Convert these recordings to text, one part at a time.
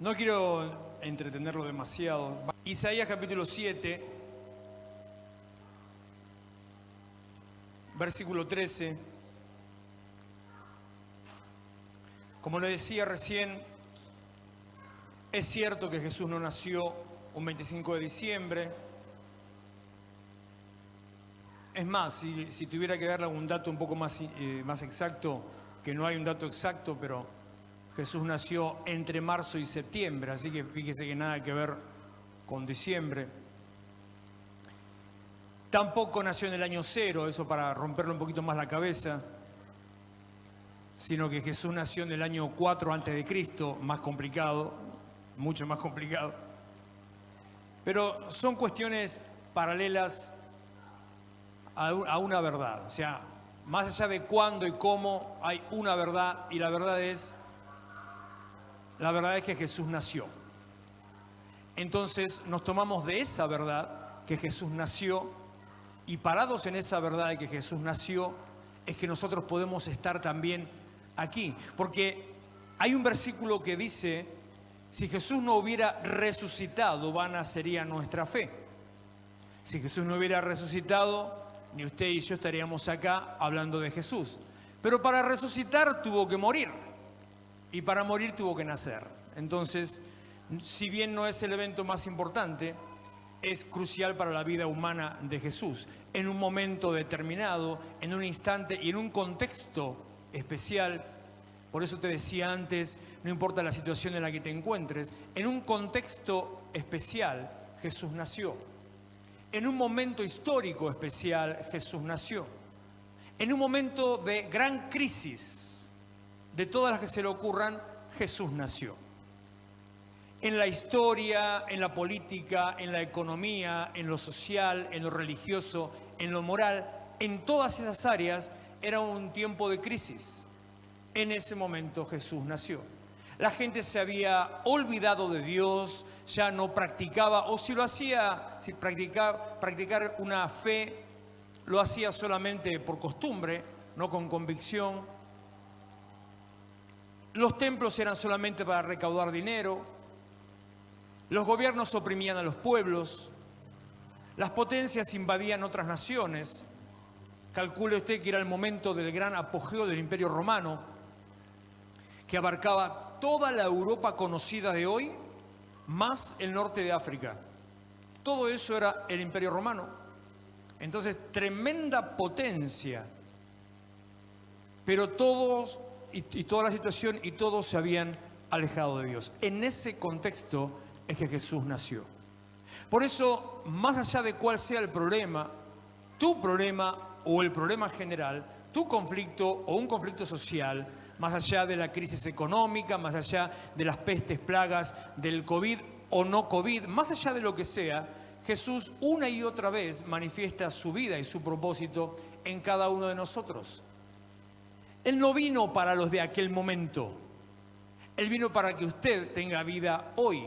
No quiero entretenerlo demasiado. Isaías capítulo 7, versículo 13. Como le decía recién, es cierto que Jesús no nació un 25 de diciembre. Es más, si tuviera que darle algún dato un poco más exacto, que no hay un dato exacto, pero Jesús nació entre marzo y septiembre, así que fíjese que nada que ver con diciembre. Tampoco nació en el año 0, eso para romperle un poquito más la cabeza, sino que Jesús nació en el año 4 antes de Cristo, más complicado, mucho más complicado. Pero son cuestiones paralelas a una verdad. O sea, más allá de cuándo y cómo, hay una verdad, y la verdad es que Jesús nació. Entonces nos tomamos de esa verdad, que Jesús nació, y parados en esa verdad de que Jesús nació, es que nosotros podemos estar también aquí. Porque hay un versículo que dice: si Jesús no hubiera resucitado, vana sería nuestra fe. Si Jesús no hubiera resucitado, ni usted y yo estaríamos acá hablando de Jesús. Pero para resucitar tuvo que morir, y para morir tuvo que nacer. Entonces, si bien no es el evento más importante, es crucial para la vida humana de Jesús. En un momento determinado, en un instante y en un contexto especial. Por eso te decía antes, no importa la situación en la que te encuentres, en un contexto especial Jesús nació. En un momento histórico especial Jesús nació. En un momento de gran crisis, de todas las que se le ocurran, Jesús nació. En la historia, en la política, en la economía, en lo social, en lo religioso, en lo moral, en todas esas áreas era un tiempo de crisis. En ese momento Jesús nació. La gente se había olvidado de Dios, ya no practicaba, o si lo hacía, si practicar una fe, lo hacía solamente por costumbre, no con convicción. Los templos eran solamente para recaudar dinero. Los gobiernos oprimían a los pueblos. Las potencias invadían otras naciones. Calcule usted que era el momento del gran apogeo del Imperio Romano, que abarcaba toda la Europa conocida de hoy, más el norte de África. Todo eso era el Imperio Romano. Entonces, tremenda potencia. Pero todos, y toda la situación, y todos se habían alejado de Dios. En ese contexto es que Jesús nació. Por eso, más allá de cuál sea el problema, tu problema o el problema general, tu conflicto o un conflicto social, más allá de la crisis económica, más allá de las pestes, plagas, del COVID o no COVID, más allá de lo que sea, Jesús una y otra vez manifiesta su vida y su propósito en cada uno de nosotros. Él no vino para los de aquel momento. Él vino para que usted tenga vida hoy.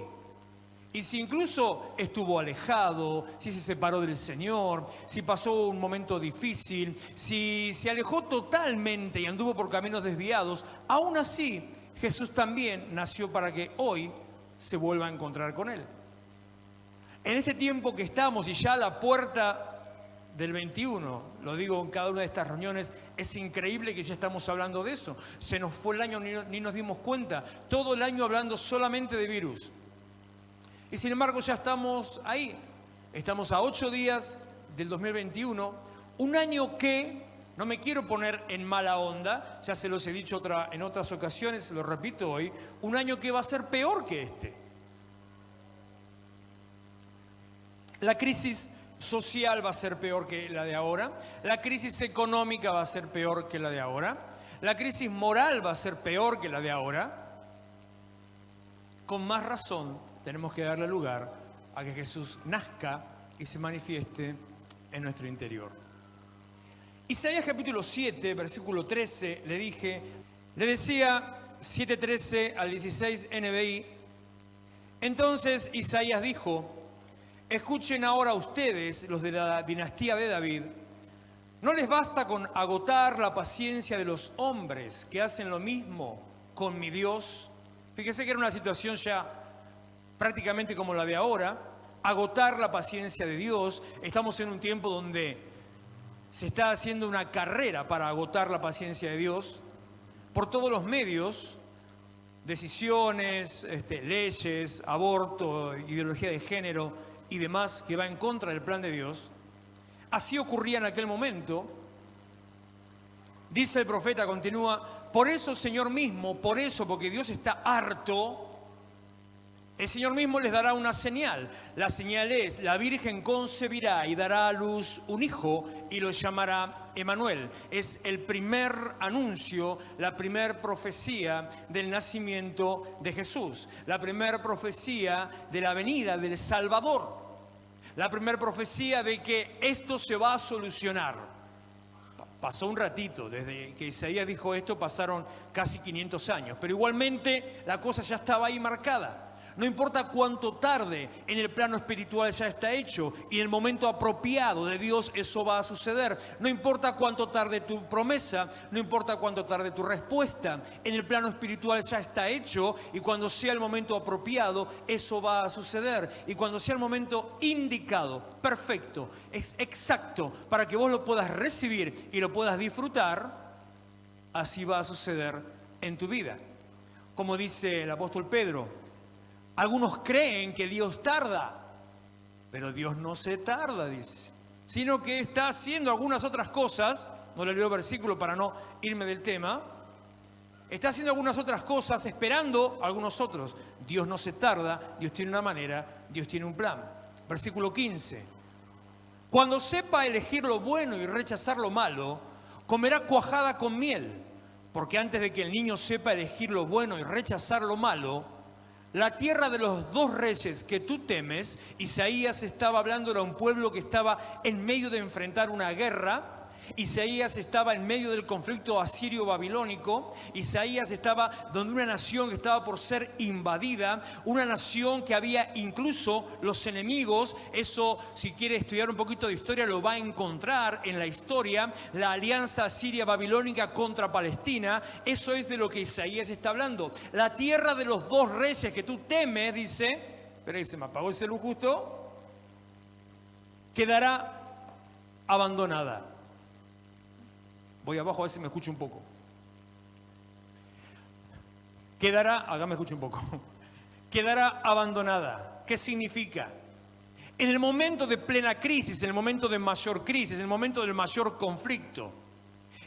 Y si incluso estuvo alejado, si se separó del Señor, si pasó un momento difícil, si se alejó totalmente y anduvo por caminos desviados, aún así Jesús también nació para que hoy se vuelva a encontrar con Él. En este tiempo que estamos, y ya a la puerta del 21, lo digo en cada una de estas reuniones, es increíble que ya estamos hablando de eso. Se nos fue el año, ni nos dimos cuenta. Todo el año hablando solamente de virus. Y sin embargo ya estamos ahí. Estamos a 8 días del 2021. Un año que, no me quiero poner en mala onda, ya se los he dicho en otras ocasiones, lo repito hoy, un año que va a ser peor que este. La crisis social va a ser peor que la de ahora. La crisis económica va a ser peor que la de ahora. La crisis moral va a ser peor que la de ahora. Con más razón, tenemos que darle lugar a que Jesús nazca y se manifieste en nuestro interior. Isaías capítulo 7, versículo 13, le decía 7:13 al 16 NBI. Entonces Isaías dijo: escuchen ahora ustedes, los de la dinastía de David, no les basta con agotar la paciencia de los hombres que hacen lo mismo con mi Dios. Fíjese que era una situación ya prácticamente como la de ahora, agotar la paciencia de Dios. Estamos en un tiempo donde se está haciendo una carrera para agotar la paciencia de Dios por todos los medios, decisiones, leyes, aborto, ideología de género y demás que va en contra del plan de Dios. Así ocurría en aquel momento. Dice el profeta, continúa, por eso Señor mismo, por eso, porque Dios está harto, el Señor mismo les dará una señal. La señal es, la Virgen concebirá y dará a luz un hijo y lo llamará Emmanuel. Es el primer anuncio, la primer profecía del nacimiento de Jesús. La primer profecía de la venida del Salvador. La primer profecía de que esto se va a solucionar. Pasó un ratito, desde que Isaías dijo esto pasaron casi 500 años, pero igualmente la cosa ya estaba ahí marcada. No importa cuánto tarde, en el plano espiritual ya está hecho y en el momento apropiado de Dios eso va a suceder. No importa cuánto tarde tu promesa, no importa cuánto tarde tu respuesta, en el plano espiritual ya está hecho y cuando sea el momento apropiado eso va a suceder. Y cuando sea el momento indicado, perfecto, es exacto para que vos lo puedas recibir y lo puedas disfrutar, así va a suceder en tu vida. Como dice el apóstol Pedro, algunos creen que Dios tarda, pero Dios no se tarda, dice, sino que está haciendo algunas otras cosas. No le leo el versículo para no irme del tema. Está haciendo algunas otras cosas, esperando a algunos otros. Dios no se tarda, Dios tiene una manera, Dios tiene un plan. Versículo 15. Cuando sepa elegir lo bueno y rechazar lo malo, comerá cuajada con miel, porque antes de que el niño sepa elegir lo bueno y rechazar lo malo, la tierra de los dos reyes que tú temes, Isaías estaba hablando, era un pueblo que estaba en medio de enfrentar una guerra. Isaías estaba en medio del conflicto asirio-babilónico. Isaías estaba donde una nación que estaba por ser invadida, una nación que había incluso los enemigos. Eso, si quiere estudiar un poquito de historia, lo va a encontrar en la historia, la alianza asiria-babilónica contra Palestina. Eso es de lo que Isaías está hablando. La tierra de los dos reyes que tú temes, dice, pero ahí se me apagó ese luz justo, quedará abandonada. Voy abajo a ver si me escucho un poco. Acá me escucho un poco. Quedará abandonada. ¿Qué significa? En el momento de plena crisis, en el momento de mayor crisis, en el momento del mayor conflicto,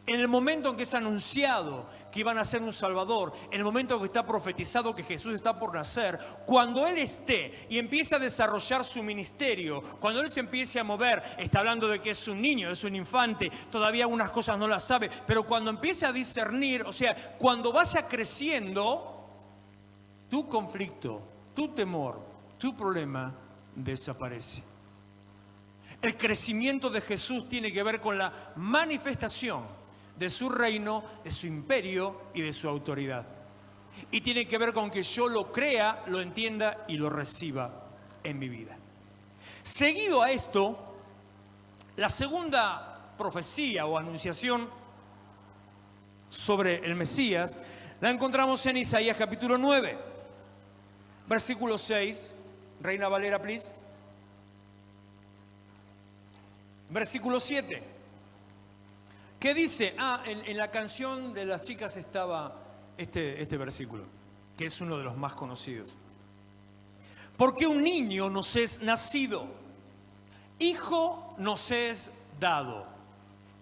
en el momento en que es anunciado que iban a ser un Salvador, en el momento en que está profetizado que Jesús está por nacer, cuando Él esté y empiece a desarrollar su ministerio, cuando Él se empiece a mover, está hablando de que es un niño, es un infante, todavía algunas cosas no las sabe, pero cuando empiece a discernir, o sea, cuando vaya creciendo, tu conflicto, tu temor, tu problema desaparece. El crecimiento de Jesús tiene que ver con la manifestación de su reino, de su imperio y de su autoridad. Y tiene que ver con que yo lo crea, lo entienda y lo reciba en mi vida. Seguido a esto, la segunda profecía o anunciación sobre el Mesías la encontramos en Isaías capítulo 9, versículo 6. Reina Valera, please. Versículo 7. ¿Qué dice? En la canción de las chicas estaba este versículo, que es uno de los más conocidos. Porque un niño nos es nacido, hijo nos es dado,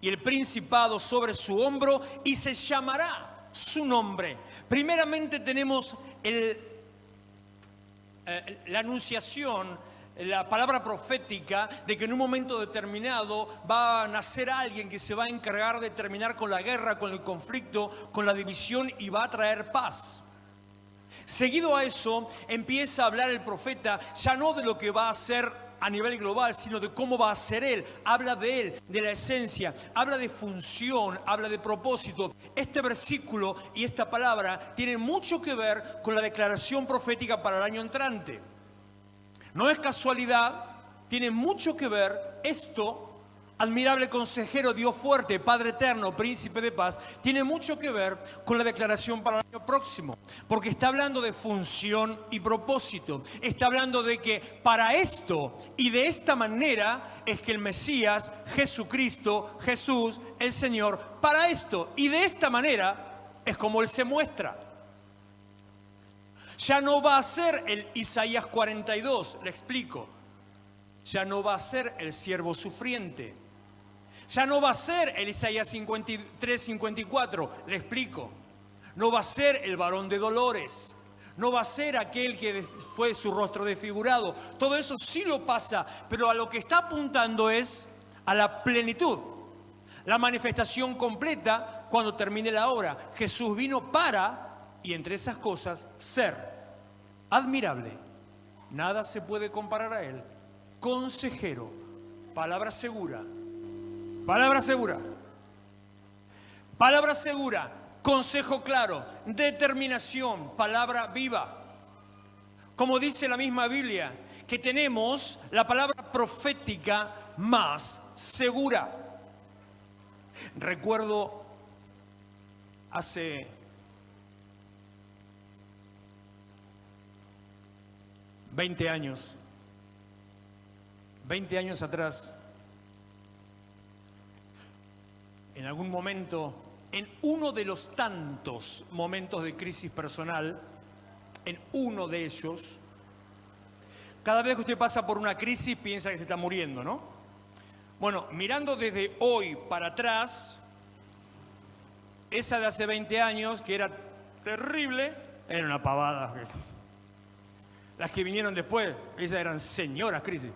y el principado sobre su hombro, y se llamará su nombre. Primeramente tenemos la anunciación, la palabra profética de que en un momento determinado va a nacer alguien que se va a encargar de terminar con la guerra, con el conflicto, con la división y va a traer paz. Seguido a eso empieza a hablar el profeta ya no de lo que va a hacer a nivel global, sino de cómo va a ser Él. Habla de Él, de la esencia, habla de función, habla de propósito. Este versículo y esta palabra tienen mucho que ver con la declaración profética para el año entrante. No es casualidad, tiene mucho que ver esto admirable consejero, Dios fuerte, Padre eterno, príncipe de paz, tiene mucho que ver con la declaración para el año próximo, porque está hablando de función y propósito. Está hablando de que para esto y de esta manera es que el Mesías, Jesucristo, Jesús, el Señor, para esto y de esta manera es como Él se muestra. Ya no va a ser el Isaías 42, le explico. Ya no va a ser el siervo sufriente. Ya no va a ser el Isaías 53, 54, le explico. No va a ser el varón de dolores. No va a ser aquel que fue su rostro desfigurado. Todo eso sí lo pasa, pero a lo que está apuntando es a la plenitud. La manifestación completa cuando termine la obra. Jesús vino para, y entre esas cosas, ser admirable. Nada se puede comparar a Él. Consejero, palabra segura. Palabra segura. Palabra segura, consejo claro, determinación, palabra viva. Como dice la misma Biblia, que tenemos la palabra profética más segura. Recuerdo hace 20 años atrás, en algún momento, en uno de los tantos momentos de crisis personal, en uno de ellos, cada vez que usted pasa por una crisis piensa que se está muriendo, ¿no? Bueno, mirando desde hoy para atrás, esa de hace 20 años, que era terrible, era una pavada. Las que vinieron después, esas eran señoras crisis.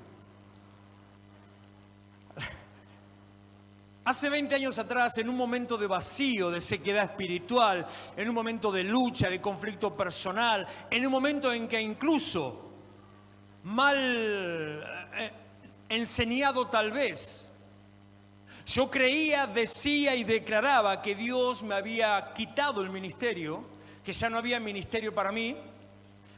Hace 20 años atrás, en un momento de vacío, de sequedad espiritual, en un momento de lucha, de conflicto personal, en un momento en que incluso mal enseñado tal vez, yo creía, decía y declaraba que Dios me había quitado el ministerio, que ya no había ministerio para mí.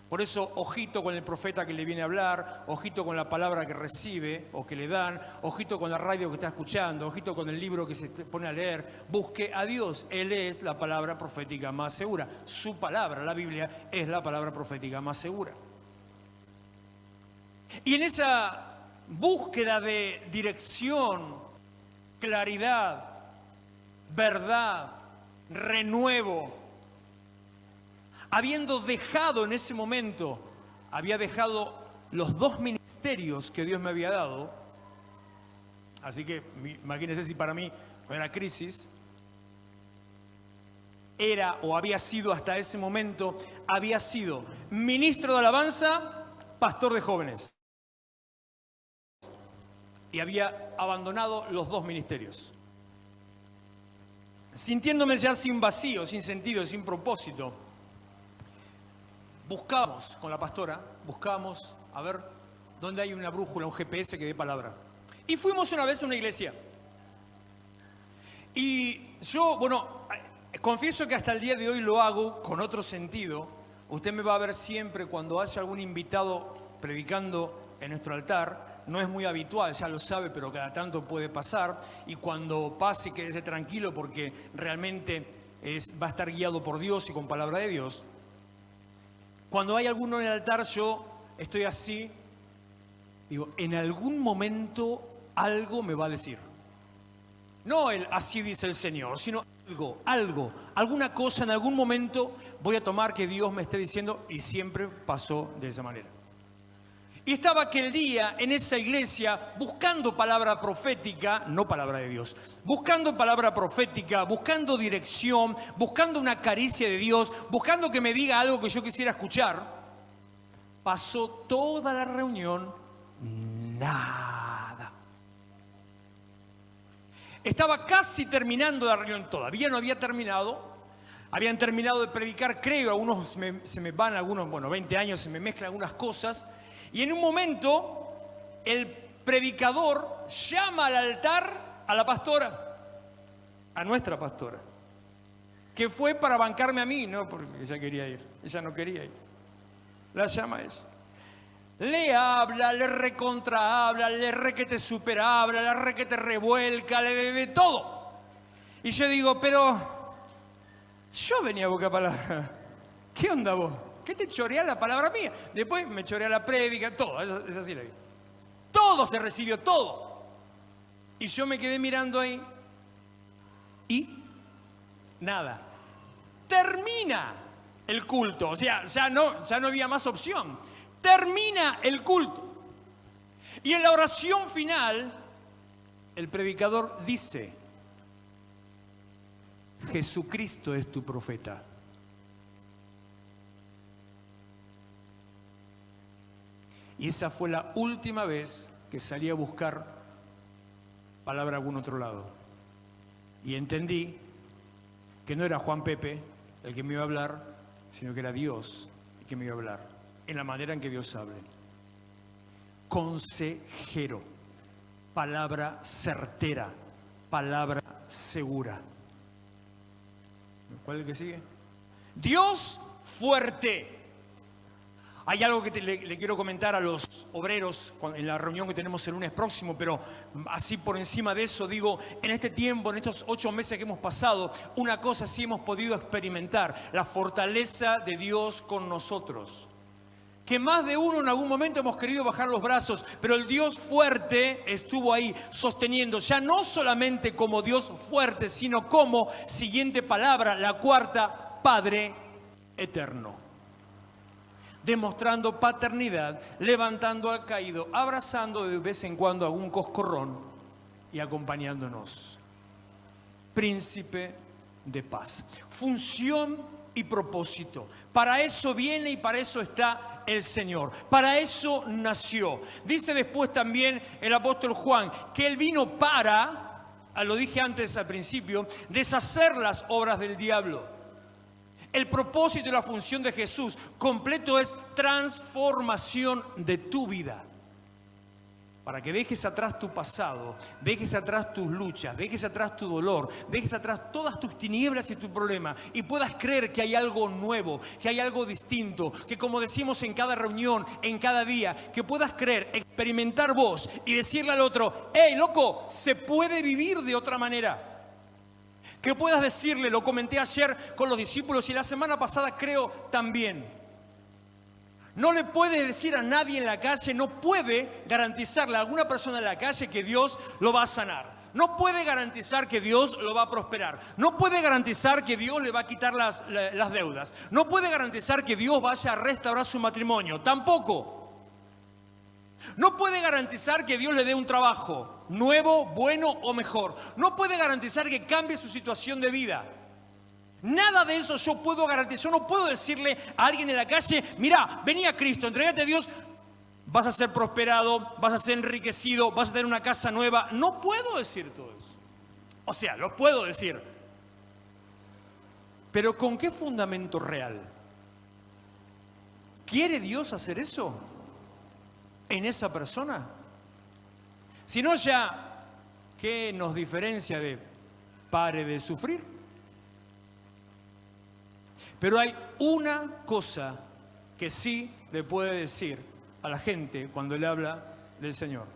Por eso, ojito con el profeta que le viene a hablar, ojito con la palabra que recibe o que le dan, ojito con la radio que está escuchando, ojito con el libro que se pone a leer. Busque a Dios, Él es la palabra profética más segura. Su palabra, la Biblia, es la palabra profética más segura. Y en esa búsqueda de dirección, claridad, verdad, renuevo, habiendo dejado en ese momento, había dejado los 2 ministerios que Dios me había dado. Así que imagínense si para mí era crisis. Era o había sido hasta ese momento, había sido ministro de alabanza, pastor de jóvenes. Y había abandonado los 2 ministerios. Sintiéndome ya sin vacío, sin sentido, sin propósito. Buscábamos con la pastora, buscábamos a ver dónde hay una brújula, un GPS que dé palabra. Y fuimos una vez a una iglesia. Y yo, confieso que hasta el día de hoy lo hago con otro sentido. Usted me va a ver siempre cuando haya algún invitado predicando en nuestro altar. No es muy habitual, ya lo sabe, pero cada tanto puede pasar. Y cuando pase, quédese tranquilo porque realmente va a estar guiado por Dios y con palabra de Dios. Cuando hay alguno en el altar, yo estoy así, digo, en algún momento algo me va a decir. No el así dice el Señor, sino alguna cosa en algún momento voy a tomar que Dios me esté diciendo, y siempre pasó de esa manera. Y estaba aquel día en esa iglesia buscando palabra profética, no palabra de Dios, buscando palabra profética, buscando dirección, buscando una caricia de Dios, buscando que me diga algo que yo quisiera escuchar. Pasó toda la reunión, nada. Estaba casi terminando la reunión, todavía no había terminado. Habían terminado de predicar, creo, algunos se me van, algunos, 20 años, se me mezclan algunas cosas. Y en un momento, el predicador llama al altar a la pastora, a nuestra pastora, que fue para bancarme a mí, no porque ella quería ir, ella no quería ir. La llama a ella. le habla, le recontra habla, le re que te superhabla, le re que te revuelca, le bebe todo. Y yo digo, pero yo venía a buscar palabra. ¿Qué onda vos? ¿Qué te chorea la palabra mía? Después me chorea la prédica, todo, es así la vida. Todo se recibió, todo. Y yo me quedé mirando ahí y nada. Termina el culto, o sea, ya no había más opción. Termina el culto. Y en la oración final, el predicador dice, Jesucristo es tu profeta. Y esa fue la última vez que salí a buscar palabra a algún otro lado. Y entendí que no era Juan Pepe el que me iba a hablar, sino que era Dios el que me iba a hablar, en la manera en que Dios hable. Consejero, palabra certera, palabra segura. ¿Cuál es el que sigue? Dios fuerte. Hay algo que le quiero comentar a los obreros en la reunión que tenemos el lunes próximo, pero así por encima de eso digo, en este tiempo, en estos 8 meses que hemos pasado, una cosa sí hemos podido experimentar, la fortaleza de Dios con nosotros. Que más de uno en algún momento hemos querido bajar los brazos, pero el Dios fuerte estuvo ahí sosteniendo, ya no solamente como Dios fuerte, sino como, siguiente palabra, la cuarta, Padre eterno. Demostrando paternidad, levantando al caído, abrazando de vez en cuando a un coscorrón y acompañándonos. Príncipe de paz. Función y propósito. Para eso viene y para eso está el Señor. Para eso nació. Dice después también el apóstol Juan que Él vino para, lo dije antes al principio, deshacer las obras del diablo. El propósito y la función de Jesús completo es transformación de tu vida. Para que dejes atrás tu pasado, dejes atrás tus luchas, dejes atrás tu dolor, dejes atrás todas tus tinieblas y tu problema y puedas creer que hay algo nuevo, que hay algo distinto, que como decimos en cada reunión, en cada día, que puedas creer, experimentar vos y decirle al otro, hey loco, se puede vivir de otra manera. Que puedas decirle, lo comenté ayer con los discípulos y la semana pasada creo también. No le puedes decir a nadie en la calle, no puede garantizarle a alguna persona en la calle que Dios lo va a sanar. No puede garantizar que Dios lo va a prosperar. No puede garantizar que Dios le va a quitar las deudas. No puede garantizar que Dios vaya a restaurar su matrimonio. Tampoco. No puede garantizar que Dios le dé un trabajo nuevo, bueno o mejor. No puede garantizar que cambie su situación de vida. Nada de eso yo puedo garantizar. Yo no puedo decirle a alguien en la calle, mira, vení a Cristo, entregate a Dios, vas a ser prosperado, vas a ser enriquecido, vas a tener una casa nueva. No puedo decir todo eso. O sea, lo puedo decir. Pero ¿con qué fundamento real? ¿Quiere Dios hacer eso en esa persona? Si no, ya, ¿qué nos diferencia de pare de sufrir? Pero hay una cosa que sí le puede decir a la gente cuando le habla del Señor.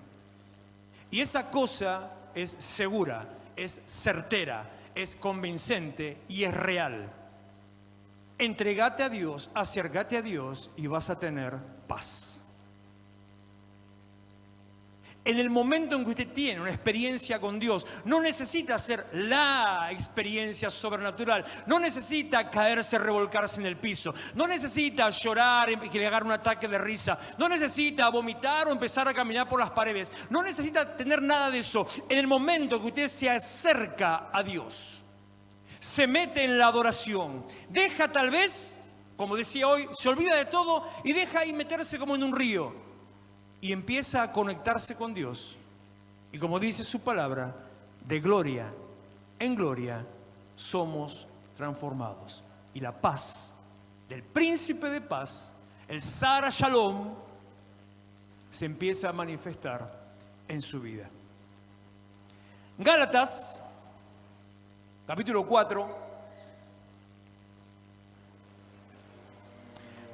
Y esa cosa es segura, es certera, es convincente y es real. Entregate a Dios, acércate a Dios y vas a tener paz. En el momento en que usted tiene una experiencia con Dios, no necesita hacer la experiencia sobrenatural, no necesita caerse, revolcarse en el piso, no necesita llorar y que le agarre un ataque de risa, no necesita vomitar o empezar a caminar por las paredes, no necesita tener nada de eso. En el momento que usted se acerca a Dios, se mete en la adoración, deja tal vez, como decía hoy, se olvida de todo y deja ahí meterse como en un río. Y empieza a conectarse con Dios. Y como dice su palabra, de gloria en gloria somos transformados. Y la paz del príncipe de paz, el Sara Shalom, se empieza a manifestar en su vida. Gálatas, capítulo 4,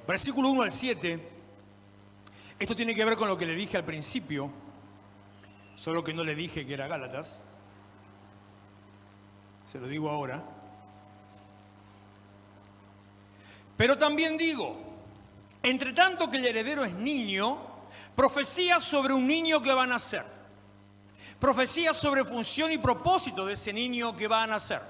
versículo 1 al 7. Esto tiene que ver con lo que le dije al principio, solo que no le dije que era Gálatas. Se lo digo ahora. Pero también digo, entre tanto que el heredero es niño, profecía sobre un niño que va a nacer. Profecía sobre función y propósito de ese niño que va a nacer.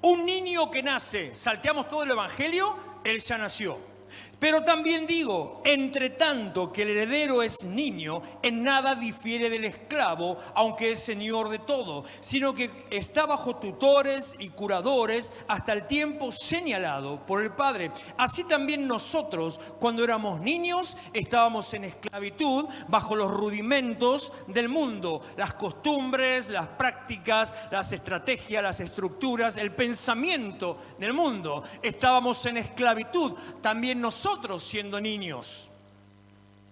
Un niño que nace, salteamos todo el evangelio, él ya nació. Pero también digo, entre tanto que el heredero es niño, en nada difiere del esclavo, aunque es señor de todo, sino que está bajo tutores y curadores hasta el tiempo señalado por el Padre. Así también nosotros, cuando éramos niños, estábamos en esclavitud bajo los rudimentos del mundo, las costumbres, las prácticas, las estrategias, las estructuras, el pensamiento del mundo. Estábamos en esclavitud, también nosotros siendo niños.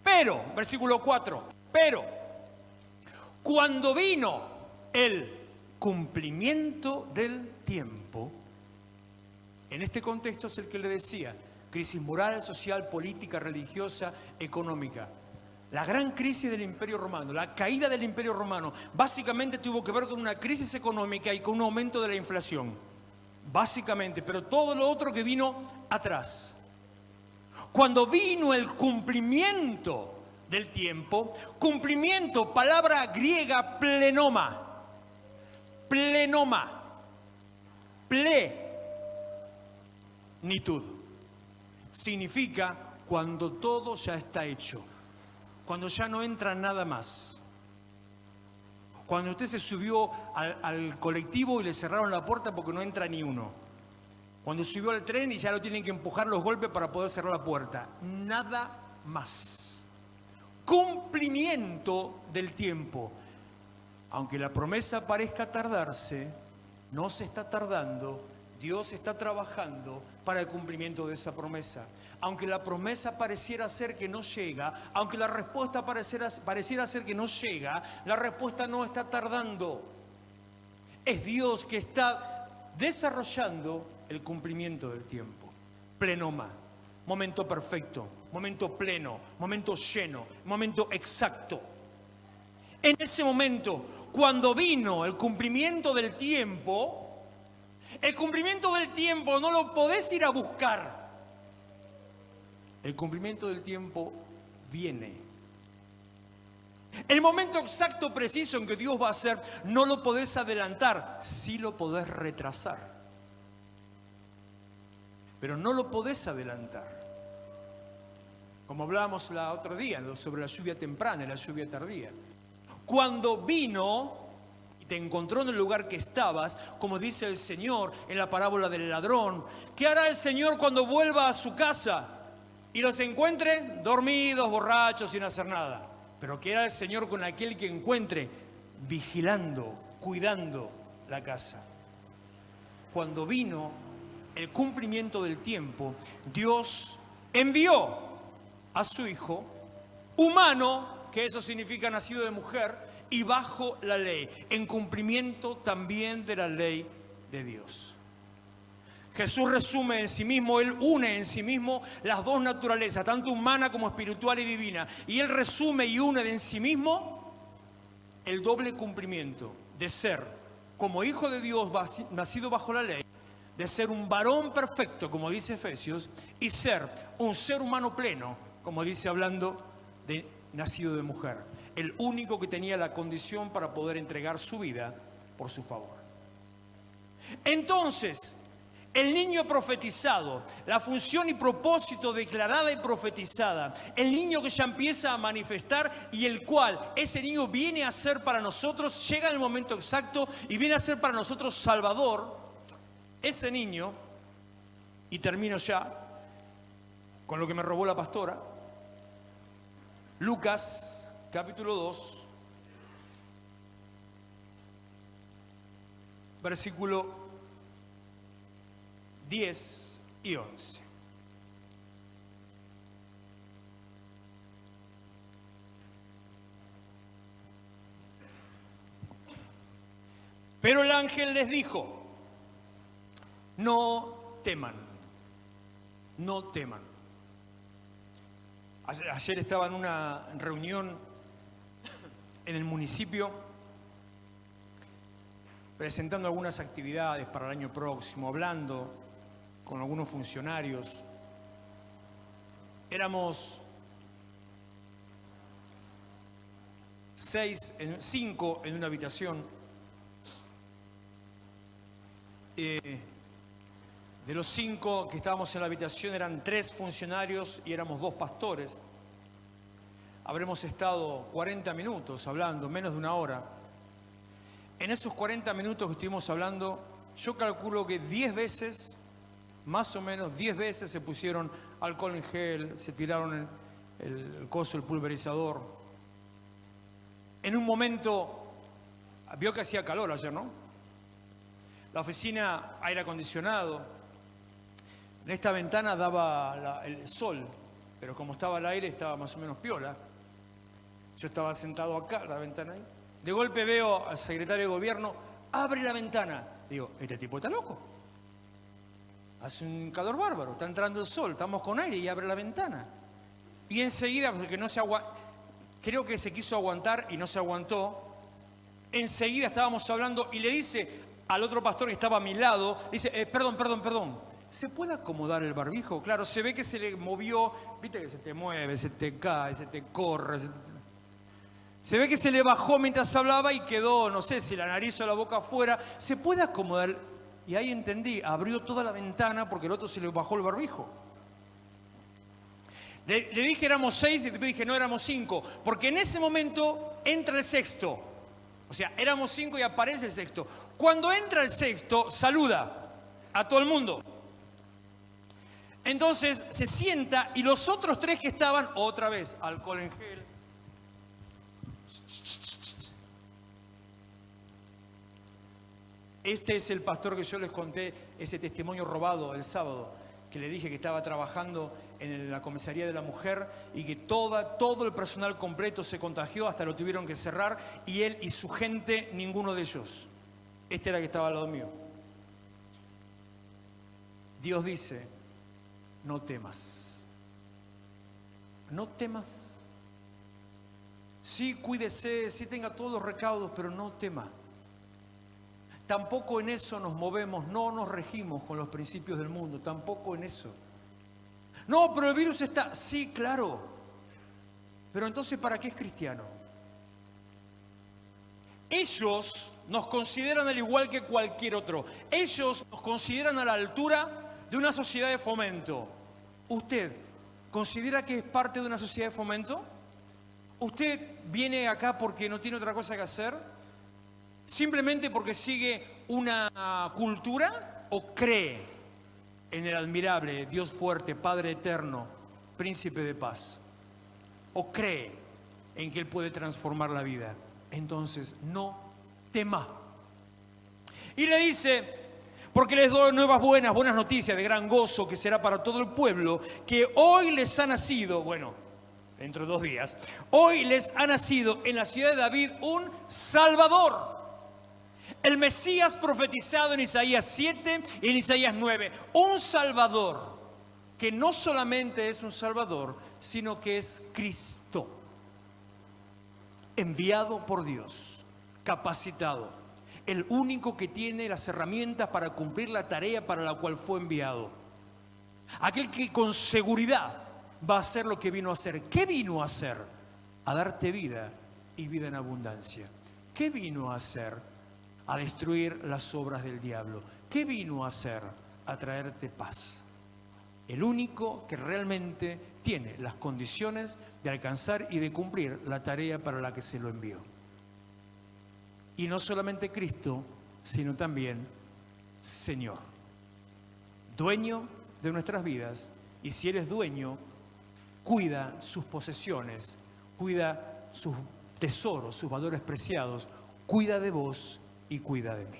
Pero, versículo 4, pero cuando vino el cumplimiento del tiempo, en este contexto es el que le decía, crisis moral, social, política, religiosa, económica. La gran crisis del Imperio Romano, la caída del Imperio Romano, básicamente tuvo que ver con una crisis económica y con un aumento de la inflación. Básicamente, pero todo lo otro que vino atrás. Cuando vino el cumplimiento del tiempo, cumplimiento, palabra griega plenoma, plenoma, plenitud, significa cuando todo ya está hecho, cuando ya no entra nada más. Cuando usted se subió al colectivo y le cerraron la puerta porque no entra ni uno. Cuando subió al tren y ya lo tienen que empujar los golpes para poder cerrar la puerta. Nada más. Cumplimiento del tiempo. Aunque la promesa parezca tardarse, no se está tardando. Dios está trabajando para el cumplimiento de esa promesa. Aunque la promesa pareciera ser que no llega, aunque la respuesta pareciera ser que no llega, la respuesta no está tardando. Es Dios que está desarrollando el cumplimiento del tiempo. Plenoma, momento perfecto, momento pleno, momento lleno, momento exacto. En ese momento, cuando vino el cumplimiento del tiempo no lo podés ir a buscar. El cumplimiento del tiempo viene. El momento exacto, preciso en que Dios va a hacer, no lo podés adelantar, sí lo podés retrasar. Pero no lo podés adelantar. Como hablábamos el otro día sobre la lluvia temprana y la lluvia tardía. Cuando vino y te encontró en el lugar que estabas, como dice el Señor en la parábola del ladrón, ¿qué hará el Señor cuando vuelva a su casa y los encuentre dormidos, borrachos, sin hacer nada? Pero ¿qué hará el Señor con aquel que encuentre vigilando, cuidando la casa? Cuando vino el cumplimiento del tiempo, Dios envió a su Hijo humano, que eso significa nacido de mujer, y bajo la ley, en cumplimiento también de la ley de Dios. Jesús resume en sí mismo, Él une en sí mismo las dos naturalezas, tanto humana como espiritual y divina. Y Él resume y une en sí mismo el doble cumplimiento de ser como hijo de Dios nacido bajo la ley, de ser un varón perfecto, como dice Efesios, y ser un ser humano pleno, como dice hablando de nacido de mujer. El único que tenía la condición para poder entregar su vida por su favor. Entonces, el niño profetizado, la función y propósito declarada y profetizada, el niño que ya empieza a manifestar y el cual ese niño viene a ser para nosotros, llega en el momento exacto y viene a ser para nosotros Salvador, ese niño, y termino ya con lo que me robó la pastora, Lucas capítulo 2, versículo 10 y 11. Pero el ángel les dijo, no teman, no teman. Ayer estaba en una reunión en el municipio presentando algunas actividades para el año próximo, hablando con algunos funcionarios. Éramos 5 en una habitación. De los 5 que estábamos en la habitación eran 3 funcionarios y éramos 2 pastores. Habremos estado 40 minutos hablando, menos de una hora. En esos 40 minutos que estuvimos hablando, yo calculo que 10 veces, más o menos 10 veces se pusieron alcohol en gel, se tiraron el coso, el pulverizador. En un momento, vio que hacía calor ayer, ¿no? La oficina, aire acondicionado. En esta ventana daba el sol, pero como estaba el aire estaba más o menos piola. Yo estaba sentado acá, la ventana ahí. De golpe veo al secretario de gobierno, abre la ventana. Digo, este tipo está loco. Hace un calor bárbaro, está entrando el sol, estamos con aire y abre la ventana. Y enseguida, porque creo que se quiso aguantar y no se aguantó. Enseguida estábamos hablando y le dice al otro pastor que estaba a mi lado, dice, perdón. ¿Se puede acomodar el barbijo? Claro, se ve que se le movió, viste que se te mueve, se te cae, se te corre. Se ve que se le bajó mientras hablaba y quedó, no sé si la nariz o la boca afuera. ¿Se puede acomodar? Y ahí entendí, abrió toda la ventana porque el otro se le bajó el barbijo. Le dije éramos 6 y después dije no, éramos 5. Porque en ese momento entra el sexto. O sea, éramos 5 y aparece el sexto. Cuando entra el sexto, saluda a todo el mundo. Entonces se sienta y los otros 3 que estaban, otra vez, alcohol en gel. Este es el pastor que yo les conté, ese testimonio robado el sábado, que le dije que estaba trabajando en la comisaría de la mujer y que todo el personal completo se contagió, hasta lo tuvieron que cerrar, y él y su gente, ninguno de ellos. Este era el que estaba al lado mío. Dios dice, no temas. No temas. Sí, cuídese, sí tenga todos los recaudos, pero no tema. Tampoco en eso nos movemos, no nos regimos con los principios del mundo, tampoco en eso. No, pero el virus está, sí, claro. Pero entonces, ¿para qué es cristiano? Ellos nos consideran al igual que cualquier otro. Ellos nos consideran a la altura de una sociedad de fomento. ¿Usted considera que es parte de una sociedad de fomento? ¿Usted viene acá porque no tiene otra cosa que hacer? ¿Simplemente porque sigue una cultura o cree en el admirable Dios fuerte, Padre eterno, Príncipe de paz? ¿O cree en que Él puede transformar la vida? Entonces no tema. Y le dice, porque les doy buenas noticias de gran gozo que será para todo el pueblo, que hoy les ha nacido, bueno, dentro de 2 días, hoy les ha nacido en la ciudad de David un Salvador. El Mesías profetizado en Isaías 7 y en Isaías 9. Un Salvador que no solamente es un Salvador, sino que es Cristo. Enviado por Dios, capacitado. El único que tiene las herramientas para cumplir la tarea para la cual fue enviado. Aquel que con seguridad va a hacer lo que vino a hacer. ¿Qué vino a hacer? A darte vida y vida en abundancia. ¿Qué vino a hacer? A destruir las obras del diablo. ¿Qué vino a hacer? A traerte paz. El único que realmente tiene las condiciones de alcanzar y de cumplir la tarea para la que se lo envió. Y no solamente Cristo, sino también Señor. Dueño de nuestras vidas. Y si eres dueño, cuida sus posesiones, cuida sus tesoros, sus valores preciados, cuida de vos y cuida de mí.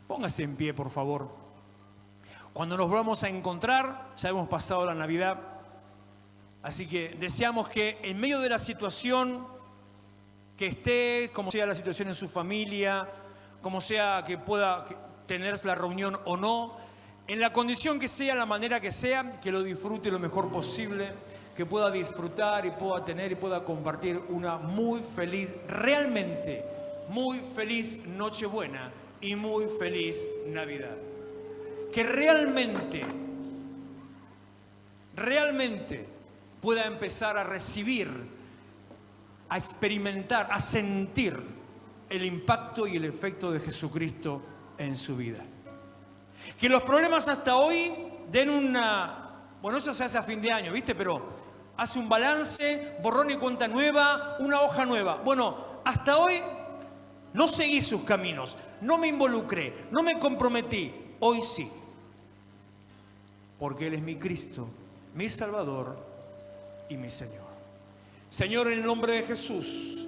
Póngase en pie, por favor. Cuando nos vamos a encontrar, ya hemos pasado la Navidad, así que deseamos que en medio de la situación que esté, como sea la situación en su familia, como sea que pueda tener la reunión o no, en la condición que sea, la manera que sea, que lo disfrute lo mejor posible, que pueda disfrutar y pueda tener y pueda compartir una muy feliz, realmente muy feliz Nochebuena y muy feliz Navidad. Que realmente pueda empezar a recibir, a experimentar, a sentir el impacto y el efecto de Jesucristo en su vida. Que los problemas hasta hoy den bueno, eso se hace a fin de año, ¿viste? Pero hace un balance, borrón y cuenta nueva, una hoja nueva. Bueno, hasta hoy no seguí sus caminos, no me involucré, no me comprometí. Hoy sí. Porque Él es mi Cristo, mi Salvador y mi Señor. Señor, en el nombre de Jesús,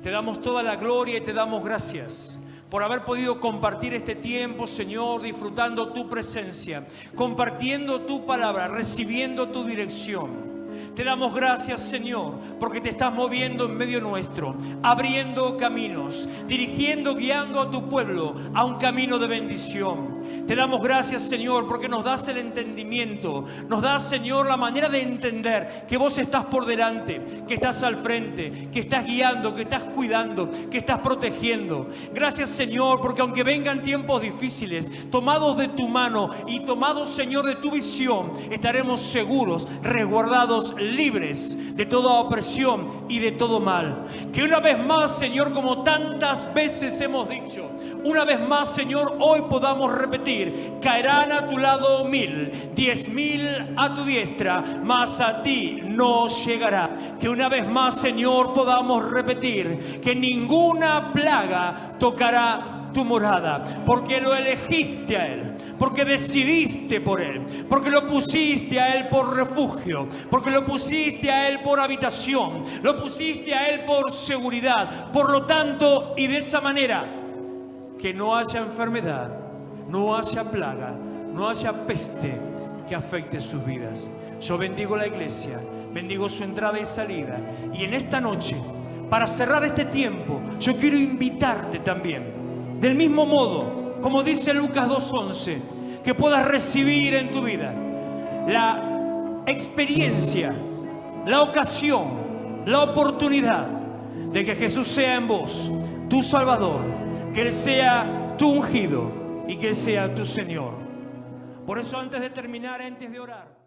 te damos toda la gloria y te damos gracias por haber podido compartir este tiempo, Señor, disfrutando tu presencia, compartiendo tu palabra, recibiendo tu dirección. Te damos gracias, Señor, porque te estás moviendo en medio nuestro, abriendo caminos, dirigiendo, guiando a tu pueblo a un camino de bendición. Te damos gracias, Señor, porque nos das el entendimiento, nos das, Señor, la manera de entender que vos estás por delante, que estás al frente, que estás guiando, que estás cuidando, que estás protegiendo. Gracias, Señor, porque aunque vengan tiempos difíciles, tomados de tu mano y tomados, Señor, de tu visión, estaremos seguros, resguardados, libres de toda opresión y de todo mal. Que una vez más, Señor, como tantas veces hemos dicho, una vez más, Señor, hoy podamos repetir: caerán a tu lado 1000, 10.000 a tu diestra, mas a ti no llegará. Que una vez más, Señor, podamos repetir que ninguna plaga tocará tu morada, porque lo elegiste a Él, porque decidiste por Él, porque lo pusiste a Él por refugio, porque lo pusiste a Él por habitación, lo pusiste a Él por seguridad. Por lo tanto, y de esa manera, que no haya enfermedad, no haya plaga, no haya peste que afecte sus vidas. Yo bendigo la iglesia, bendigo su entrada y salida, y en esta noche, para cerrar este tiempo, yo quiero invitarte también, del mismo modo, como dice Lucas 2:11, que puedas recibir en tu vida la experiencia, la ocasión, la oportunidad de que Jesús sea en vos, tu Salvador, que Él sea tu ungido y que Él sea tu Señor. Por eso, antes de terminar, antes de orar,